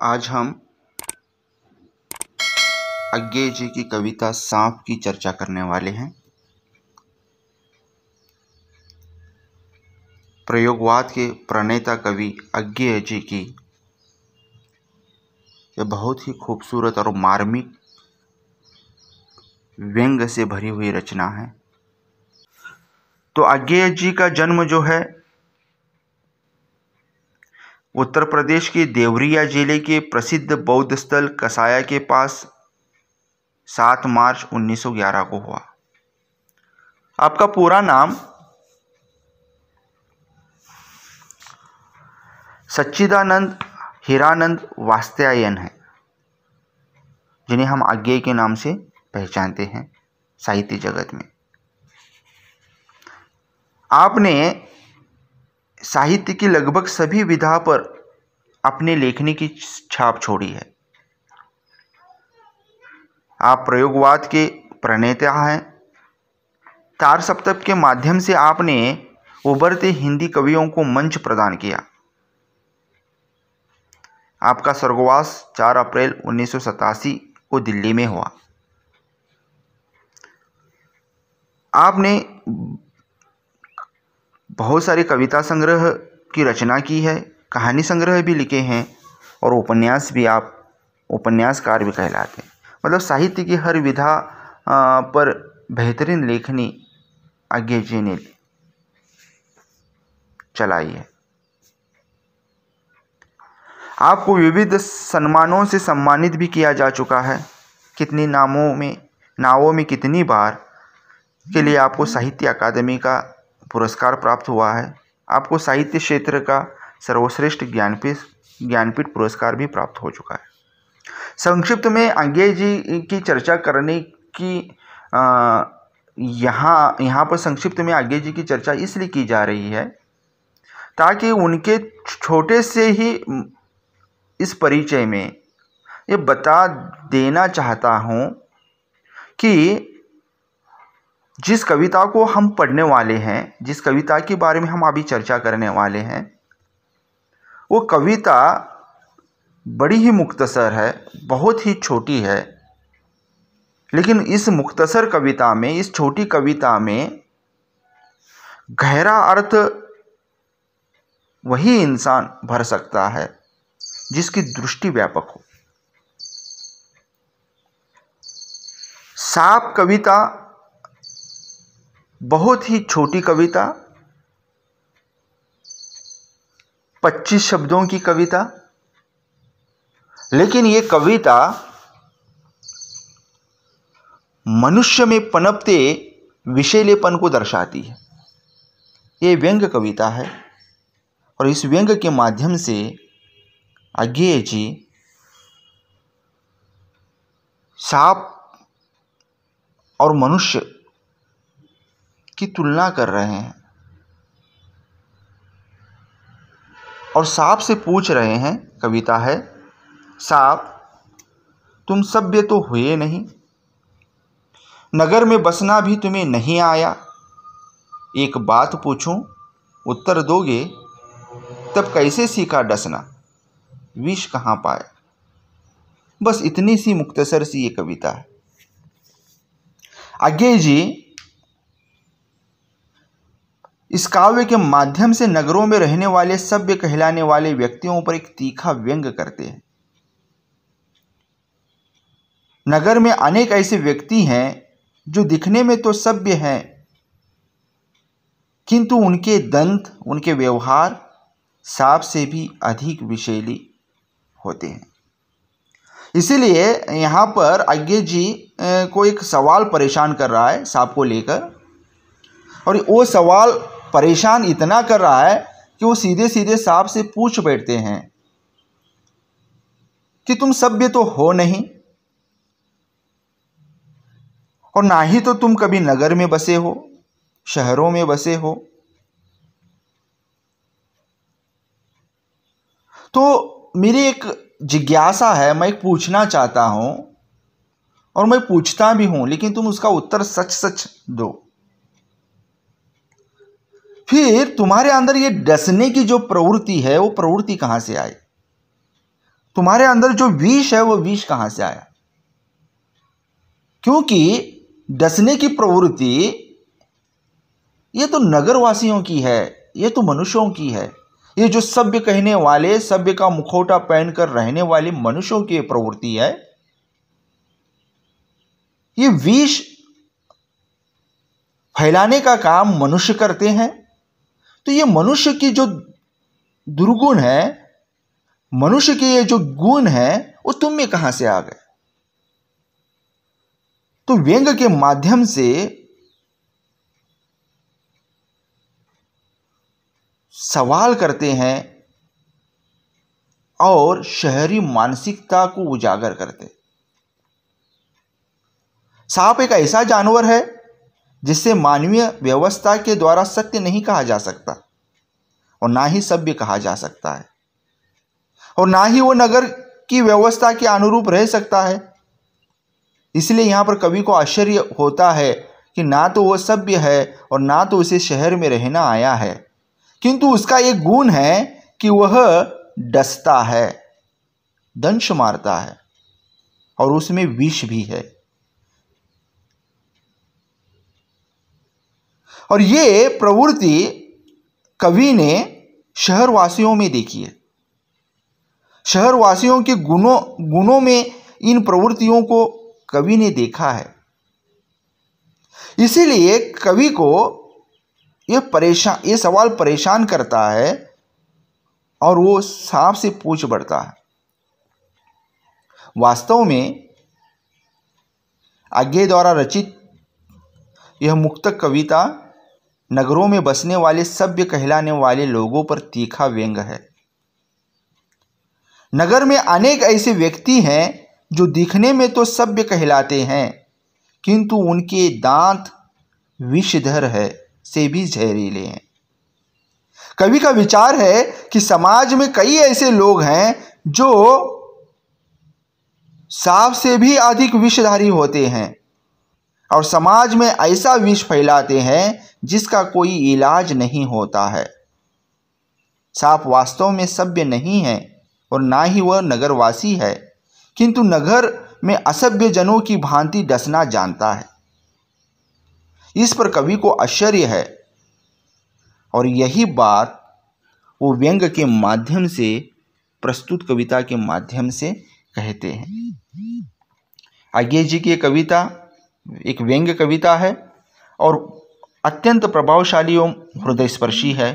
आज हम अज्ञेय जी की कविता सांप की चर्चा करने वाले हैं। प्रयोगवाद के प्रणेता कवि अज्ञेय जी की यह बहुत ही खूबसूरत और मार्मिक व्यंग से भरी हुई रचना है। तो अज्ञेय जी का जन्म जो है उत्तर प्रदेश के देवरिया जिले के प्रसिद्ध बौद्ध स्थल कसाया के पास 7 मार्च 1911 को हुआ। आपका पूरा नाम सच्चिदानंद हीरानंद वात्स्यायन है, जिन्हें हम अज्ञेय के नाम से पहचानते हैं साहित्य जगत में। आपने साहित्य की लगभग सभी विधा पर अपने लेखनी की छाप छोड़ी है। आप प्रयोगवाद के प्रणेता हैं। तार सप्तक के माध्यम से आपने उभरते हिंदी कवियों को मंच प्रदान किया। आपका स्वर्गवास 4 अप्रैल 1987 को दिल्ली में हुआ। आपने बहुत सारे कविता संग्रह की रचना की है, कहानी संग्रह भी लिखे हैं और उपन्यास भी, आप उपन्यासकार भी कहलाते हैं। मतलब साहित्य की हर विधा पर बेहतरीन लेखनी अज्ञेय जी ने चलाई है। आपको विविध सम्मानों से सम्मानित भी किया जा चुका है। कितनी नावों में कितनी बार के लिए आपको साहित्य अकादमी का पुरस्कार प्राप्त हुआ है। आपको साहित्य क्षेत्र का सर्वश्रेष्ठ ज्ञानपीठ पुरस्कार भी प्राप्त हो चुका है। संक्षिप्त में अज्ञेय जी की चर्चा करने की यहाँ पर संक्षिप्त में अज्ञेय जी की चर्चा इसलिए की जा रही है ताकि उनके छोटे से ही इस परिचय में ये बता देना चाहता हूँ कि जिस कविता को हम पढ़ने वाले हैं, जिस कविता के बारे में हम अभी चर्चा करने वाले हैं, वो कविता बड़ी ही मुख्तसर है, बहुत ही छोटी है। लेकिन इस मुख्तसर कविता में, इस छोटी कविता में गहरा अर्थ वही इंसान भर सकता है जिसकी दृष्टि व्यापक हो। सांप कविता बहुत ही छोटी कविता, 25 शब्दों की कविता, लेकिन ये कविता मनुष्य में पनपते विषैलेपन को दर्शाती है। ये व्यंग कविता है और इस व्यंग के माध्यम से अज्ञेय जी सांप और मनुष्य की तुलना कर रहे हैं और सांप से पूछ रहे हैं। कविता है, सांप तुम सभ्य तो हुए नहीं, नगर में बसना भी तुम्हें नहीं आया। एक बात पूछूं उत्तर दोगे, तब कैसे सीखा डसना, विष कहाँ पाया। बस इतनी सी मुख्तसर सी ये कविता है। अज्ञेय जी इस काव्य के माध्यम से नगरों में रहने वाले सभ्य कहलाने वाले व्यक्तियों पर एक तीखा व्यंग करते हैं। नगर में अनेक ऐसे व्यक्ति हैं जो दिखने में तो सभ्य हैं, किंतु उनके दंत, उनके व्यवहार सांप से भी अधिक विषैली होते हैं। इसीलिए यहाँ पर अज्ञेय जी को एक सवाल परेशान कर रहा है सांप को लेकर, और वो सवाल परेशान इतना कर रहा है कि वो सीधे सीधे सांप से पूछ बैठते हैं कि तुम सभ्य तो हो नहीं, और ना ही तो तुम कभी नगर में बसे हो, शहरों में बसे हो। तो मेरी एक जिज्ञासा है, मैं पूछना चाहता हूं और मैं पूछता भी हूं, लेकिन तुम उसका उत्तर सच सच दो। फिर तुम्हारे अंदर ये डसने की जो प्रवृत्ति है, वो प्रवृत्ति कहां से आई? तुम्हारे अंदर जो विष है वो विष कहां से आया? क्योंकि डसने की प्रवृत्ति ये तो नगरवासियों की है, ये तो मनुष्यों की है। ये जो सभ्य कहने वाले, सभ्य का मुखौटा पहनकर रहने वाले मनुष्यों की प्रवृत्ति है। ये विष फैलाने का काम मनुष्य करते हैं। तो ये मनुष्य की जो दुर्गुण है, मनुष्य के ये जो गुण है, वो तुम में कहां से आ गए? तो व्यंग के माध्यम से सवाल करते हैं और शहरी मानसिकता को उजागर करते। सांप एक ऐसा जानवर है जिसे मानवीय व्यवस्था के द्वारा सत्य नहीं कहा जा सकता और ना ही सभ्य कहा जा सकता है, और ना ही वो नगर की व्यवस्था के अनुरूप रह सकता है। इसलिए यहां पर कवि को आश्चर्य होता है कि ना तो वो सभ्य है और ना तो उसे शहर में रहना आया है, किंतु उसका एक गुण है कि वह डसता है, दंश मारता है, और उसमें विष भी है। और ये प्रवृत्ति कवि ने शहरवासियों में देखी है। शहरवासियों के गुणों में इन प्रवृत्तियों को कवि ने देखा है। इसीलिए कवि को ये सवाल परेशान करता है और वो सांप से पूछ बढ़ता है। वास्तव में आज्ञे द्वारा रचित यह मुक्तक कविता नगरों में बसने वाले सभ्य कहलाने वाले लोगों पर तीखा व्यंग है। नगर में अनेक ऐसे व्यक्ति हैं जो दिखने में तो सभ्य कहलाते हैं, किंतु उनके दांत विषधर है से भी जहरीले हैं। कवि का विचार है कि समाज में कई ऐसे लोग हैं जो सांप से भी अधिक विषधारी होते हैं और समाज में ऐसा विष फैलाते हैं जिसका कोई इलाज नहीं होता है। सांप वास्तव में सभ्य नहीं है और ना ही वह नगरवासी है, किंतु नगर में असभ्य जनों की भांति डसना जानता है। इस पर कवि को आश्चर्य है और यही बात वो व्यंग के माध्यम से, प्रस्तुत कविता के माध्यम से कहते हैं। आज्ञे जी की कविता एक व्यंग्य कविता है और अत्यंत प्रभावशाली एवं हृदयस्पर्शी है।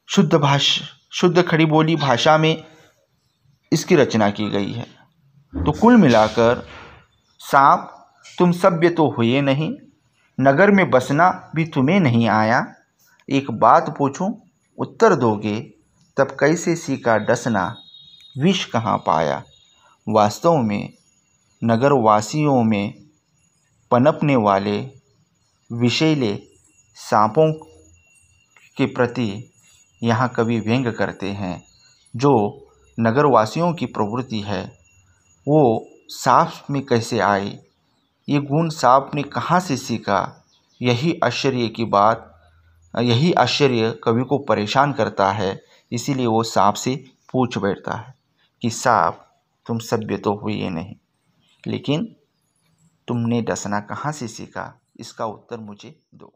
शुद्ध खड़ी बोली भाषा में इसकी रचना की गई है। तो कुल मिलाकर सांप तुम सभ्य तो हुए नहीं, नगर में बसना भी तुम्हें नहीं आया। एक बात पूछूं उत्तर दोगे, तब कैसे सीखा डसना, विष कहाँ पाया। वास्तव में नगरवासियों में पनपने वाले विषैले सांपों के प्रति यहाँ कवि व्यंग करते हैं। जो नगरवासियों की प्रवृत्ति है वो सांप में कैसे आई, ये गुण सांप ने कहाँ से सीखा, यही आश्चर्य कवि को परेशान करता है। इसीलिए वो सांप से पूछ बैठता है कि सांप तुम सभ्य तो हुए नहीं, लेकिन तुमने डसना कहाँ से सीखा, इसका उत्तर मुझे दो।